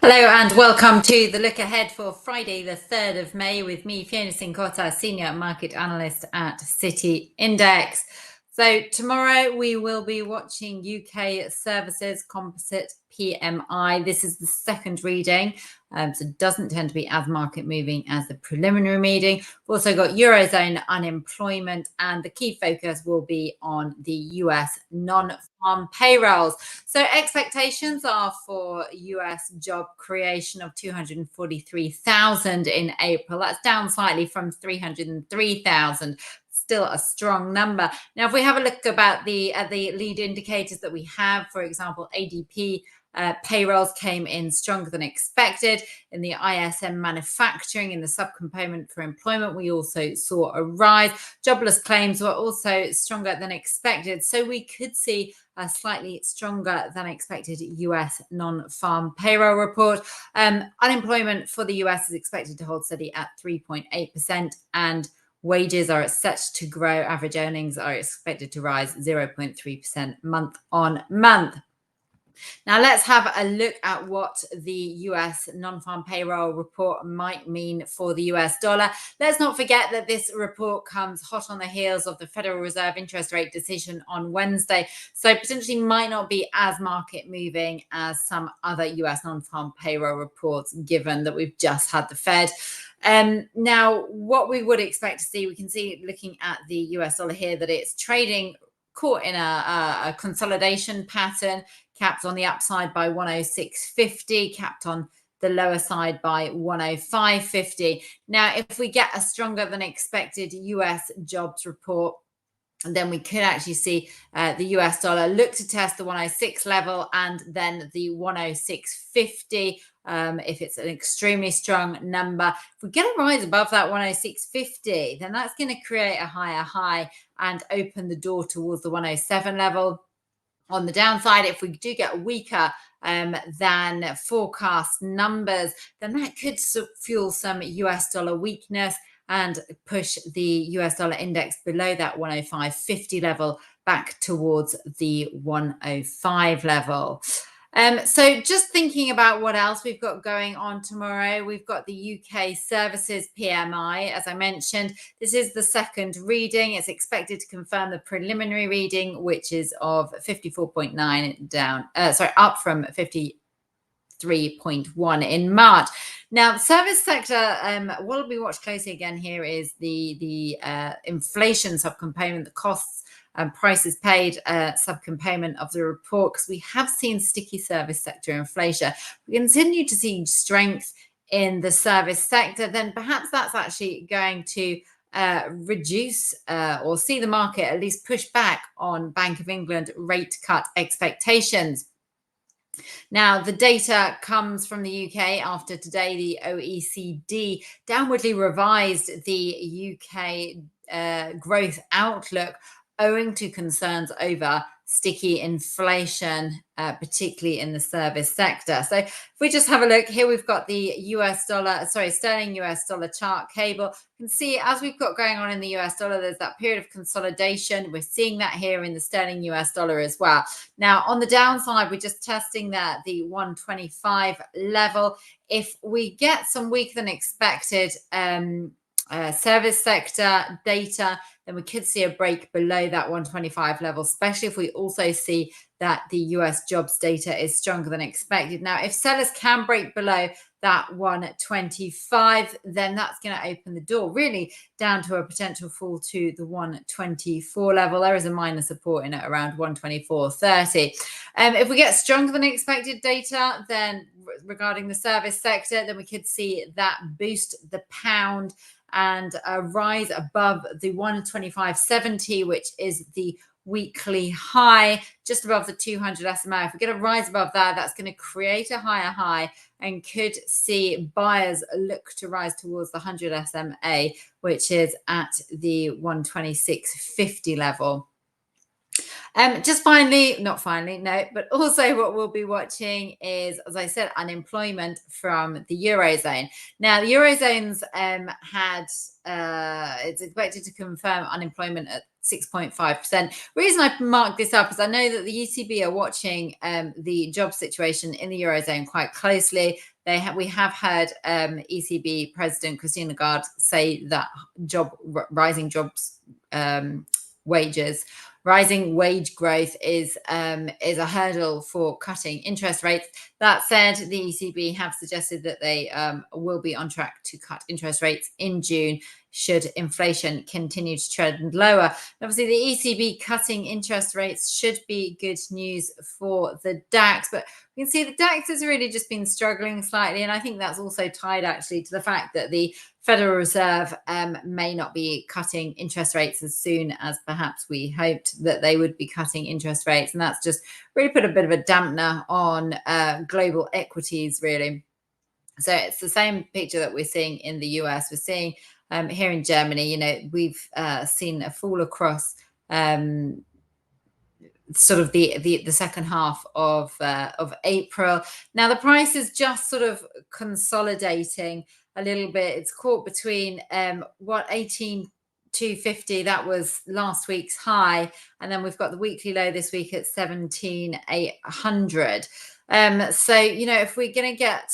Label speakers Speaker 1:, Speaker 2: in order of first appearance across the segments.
Speaker 1: Hello and welcome to the look ahead for Friday, the 3rd of May, with me, Fiona Cincotta, Senior Market Analyst at City Index. So tomorrow we will be watching UK Services Composite PMI. This is the second reading, so it doesn't tend to be as market moving as the preliminary reading. We've also got Eurozone unemployment, and the key focus will be on the US non-farm payrolls. So expectations are for US job creation of 243,000 in April. That's down slightly from 303,000. Still a strong number. Now, if we have a look about the lead indicators that we have, for example, ADP payrolls came in stronger than expected. In the ISM manufacturing, in the subcomponent for employment, we also saw a rise. Jobless claims were also stronger than expected. So we could see a slightly stronger than expected US non-farm payroll report. Unemployment for the US is expected to hold steady at 3.8%, and wages are set to grow. Average earnings are expected to rise 0.3% month on month. Now, let's have a look at what the US non-farm payroll report might mean for the US dollar. Let's not forget that this report comes hot on the heels of the Federal Reserve interest rate decision on Wednesday, so potentially might not be as market moving as some other US non-farm payroll reports, given that we've just had the Fed. Now, what we would expect to see, we can see looking at the US dollar here that it's trading caught in a consolidation pattern, capped on the upside by 106.50, capped on the lower side by 105.50. Now, if we get a stronger than expected US jobs report, then we could actually see the US dollar look to test the 106 level and then the 106.50 if it's an extremely strong number. If we get a rise above that 106.50, then that's going to create a higher high and open the door towards the 107 level. On the downside, if we do get weaker than forecast numbers, then that could fuel some US dollar weakness and push the US dollar index below that 105.50 level back towards the 105 level. So just thinking about what else we've got going on tomorrow, we've got the UK Services PMI. As I mentioned, this is the second reading. It's expected to confirm the preliminary reading, which is of 54.9 down, up from 53.1 in March. Now, the service sector, what we watch closely again here is the inflation subcomponent, the costs and prices paid subcomponent of the report, because we have seen sticky service sector inflation. We continue to see strength in the service sector, then perhaps that's actually going to reduce or see the market at least push back on Bank of England rate cut expectations. Now, the data comes from the UK after today. The OECD downwardly revised the UK growth outlook owing to concerns over sticky inflation, particularly in the service sector. So if we just have a look here, we've got the sterling US dollar chart cable. You can see as we've got going on in the US dollar, there's that period of consolidation. We're seeing that here in the sterling US dollar as well. Now, on the downside, we're just testing that the 125 level. If we get some weaker than expected service sector data, then we could see a break below that 125 level, especially if we also see that the US jobs data is stronger than expected. Now, if sellers can break below that 125, then that's going to open the door really down to a potential fall to the 124 level. There is a minor support in it around 124.30. If we get stronger than expected data, then regarding the service sector, then we could see that boost the pound and a rise above the 125.70, which is the weekly high, just above the 200 SMA. If we get a rise above that, that's going to create a higher high and could see buyers look to rise towards the 100 SMA, which is at the 126.50 level. Just finally, not finally, no, but also what we'll be watching is, as I said, unemployment from the Eurozone. Now, the Eurozone's it's expected to confirm unemployment at 6.5%. Reason I marked this up is I know that the ECB are watching the job situation in the Eurozone quite closely. We have heard ECB President Christine Lagarde say that rising rising wage growth is a hurdle for cutting interest rates. That said, the ECB have suggested that they will be on track to cut interest rates in June should inflation continue to trend lower. Obviously, the ECB cutting interest rates should be good news for the DAX, but we can see the DAX has really just been struggling slightly, and I think that's also tied actually to the fact that the Federal Reserve may not be cutting interest rates as soon as perhaps we hoped that they would be cutting interest rates, and that's just really put a bit of a dampener on global equities, really. So it's the same picture that we're seeing in the US. We're seeing here in Germany, we've seen a fall across sort of the second half of April. Now the price is just sort of consolidating a little bit. It's caught between 18,250, that was last week's high, and then we've got the weekly low this week at 17,800. So if we're going to get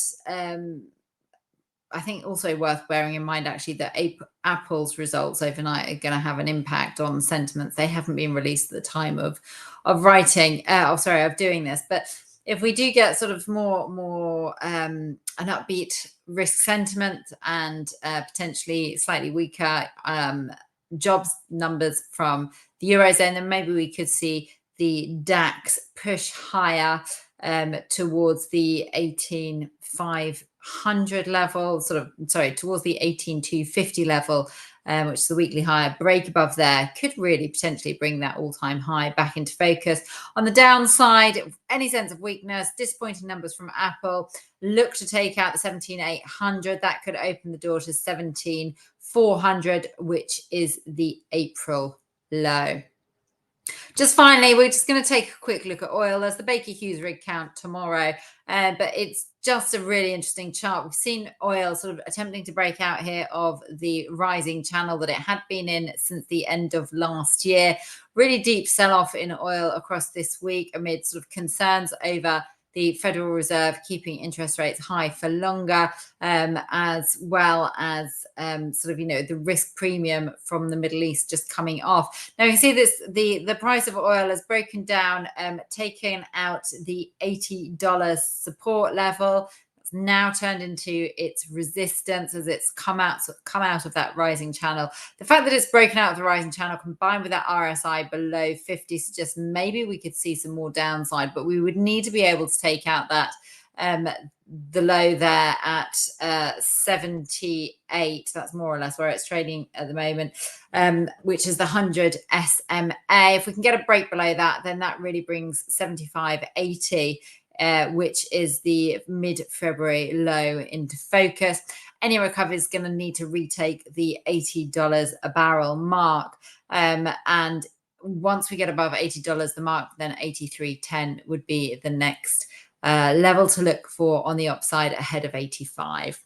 Speaker 1: I think also worth bearing in mind actually that Apple's results overnight are going to have an impact on sentiments. They haven't been released at the time of doing this, but if we do get sort of more an upbeat risk sentiment and potentially slightly weaker jobs numbers from the Eurozone, then maybe we could see the DAX push higher towards the 18,500 level, towards the 18,250 level, which is the weekly high. Break above there could really potentially bring that all-time high back into focus. On the downside, any sense of weakness, disappointing numbers from Apple, look to take out the 17,800. That could open the door to 17,400, which is the April low. Just finally, we're just going to take a quick look at oil. There's the Baker Hughes rig count tomorrow, but it's just a really interesting chart. We've seen oil sort of attempting to break out here of the rising channel that it had been in since the end of last year. Really deep sell-off in oil across this week amid sort of concerns over the Federal Reserve keeping interest rates high for longer, as well as the risk premium from the Middle East just coming off. Now you can see this, the price of oil has broken down, taken out the $80 support level. It's now turned into its resistance as it's come out of that rising channel. The fact that it's broken out of the rising channel combined with that RSI below 50 suggests maybe we could see some more downside, but we would need to be able to take out that the low there at 78. That's more or less where it's trading at the moment, which is the 100 SMA. If we can get a break below that, then that really brings 75.80, which is the mid-February low, into focus. Any recovery is going to need to retake the $80 a barrel mark. And once we get above $80 the mark, then 83.10 would be the next level to look for on the upside ahead of 85.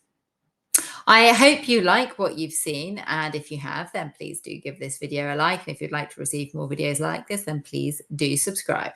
Speaker 1: I hope you like what you've seen, and if you have, then please do give this video a like, and if you'd like to receive more videos like this, then please do subscribe.